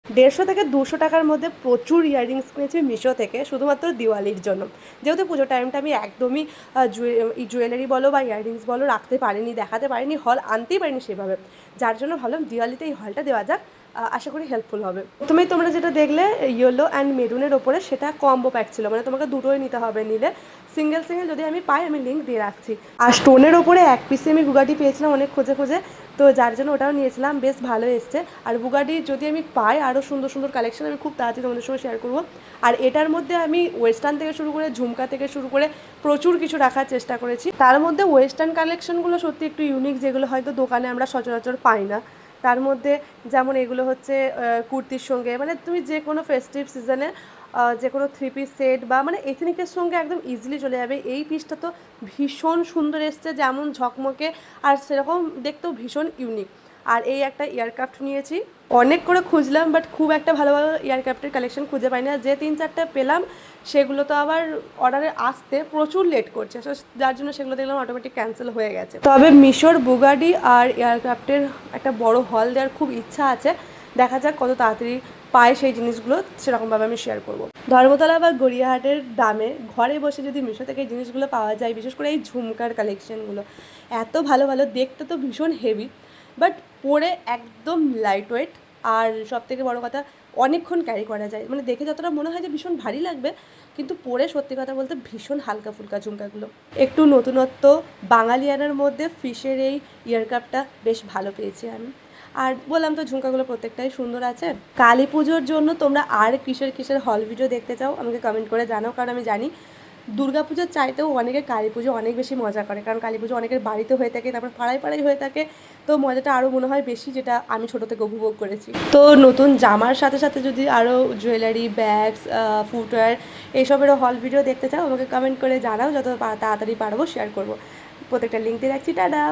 150 থেকে 200 টাকার মধ্যে প্রচুর ইয়াররিংস কিনেছি মিশো থেকে, শুধুমাত্র দিওয়ালির জন্য। যেহেতু পুজোর টাইমটা আমি একদমই জুয়েলারি বলো বা ইয়াররিংস বলো রাখতে পারিনি, দেখাতে পারিনি, হল আনতেই পারিনি সেভাবে, যার জন্য ভাবলাম দিওয়ালিতে এই হলটা দেওয়া যাক। আশা করি হেল্পফুল হবে। প্রথমেই তোমরা যেটা দেখলে ইয়েলো অ্যান্ড মেরুনের ওপরে, সেটা কম্বো প্যাক ছিল, মানে তোমাকে দুটোই নিতে হবে। নিলে সিঙ্গেল সিঙ্গেল যদি আমি পাই, আমি লিঙ্ক দিয়ে রাখছি। আর স্টোনের ওপরে এক পিসে আমি বুগাটি পেয়েছিলাম অনেক খোঁজে খোঁজে, তো যার জন্য ওটাও নিয়েছিলাম, বেশ ভালো এসছে। আর বুগাটি যদি আমি পাই আরও সুন্দর সুন্দর কালেকশন, আমি খুব তাড়াতাড়ি তোমাদের সঙ্গে শেয়ার করবো। আর এটার মধ্যে আমি ওয়েস্টার্ন থেকে শুরু করে ঝুমকা থেকে শুরু করে প্রচুর কিছু রাখার চেষ্টা করেছি। তার মধ্যে ওয়েস্টার্ন কালেকশনগুলো সত্যি একটু ইউনিক, যেগুলো হয়তো দোকানে আমরা সচরাচর পাই না। তার মধ্যে যেমন এগুলো হচ্ছে কুর্তির সঙ্গে, মানে তুমি যে কোনো ফেস্টিভ সিজনে যে কোনো থ্রি পিস সেট বা মানে এথনিকের সঙ্গে একদম ইজিলি চলে যাবে। এই পিসটা তো ভীষণ সুন্দর এসছে, যেমন ঝকমকে আর সেরকম দেখতেও ভীষণ ইউনিক। আর এই একটা ইয়ারক্রাফট নিয়েছি, অনেক করে খুঁজলাম বাট খুব একটা ভালো ভালো ইয়ারক্রাফটের কালেকশন খুঁজে পাই না। যে 3-4টা পেলাম সেগুলো তো আবার অর্ডারে আসতে প্রচুর লেট করছে, যার জন্য সেগুলো দেখলাম অটোমেটিক ক্যান্সেল হয়ে গেছে। তবে মিশোর বুগাডি আর এয়ারক্রাফটের একটা বড় হল দেওয়ার খুব ইচ্ছা আছে, দেখা যাক কত তাড়াতাড়ি পায় সেই জিনিসগুলো, সেরকমভাবে আমি শেয়ার করবো। ধর্মতলা বা গড়িয়াহাটের দামে ঘরে বসে যদি মিশো থেকে এই জিনিসগুলো পাওয়া যায়, বিশেষ করে এই ঝুমকার কালেকশানগুলো এত ভালো ভালো, দেখতে তো ভীষণ হেভি, বাট পরে একদম লাইট ওয়েট। আর সবথেকে বড় কথা, অনেকক্ষণ ক্যারি করা যায়, মানে দেখে যতটা মনে হয় যে ভীষণ ভারী লাগবে, কিন্তু পরে সত্যি কথা বলতে ভীষণ হালকা ফুলকা ঝুমকাগুলো। একটু নতুনত্ব বাঙালিয়ানার মধ্যে ফিশের এই ইয়ারকাপটা বেশ ভালো পেয়েছি আমি। আর বললাম তো ঝুমকাগুলো প্রত্যেকটাই সুন্দর আছে। কালী পুজোর জন্য তোমরা আর কিসের কিসের হল ভিডিও দেখতে চাও আমাকে কমেন্ট করে জানাও, কারণ আমি জানি দুর্গাপুজোর চাইতেও অনেকে কালী পুজো অনেক বেশি মজা করে, কারণ কালী পুজো অনেকের বাড়িতে হয়ে থাকে, তারপর পাড়ায় পাড়ায় হয়ে থাকে, তো মজাটা আরও মনে হয় বেশি, যেটা আমি ছোটো থেকে উপভোগ করেছি। তো নতুন জামার সাথে সাথে যদি আরও জুয়েলারি, ব্যাগস, ফুটওয়্যার এইসবেরও হল ভিডিও দেখতে চাও আমাকে কমেন্ট করে জানাও, যত তাড়াতাড়ি পারবো শেয়ার করবো। প্রত্যেকটা লিঙ্ক দিয়ে রাখছি। টাটা।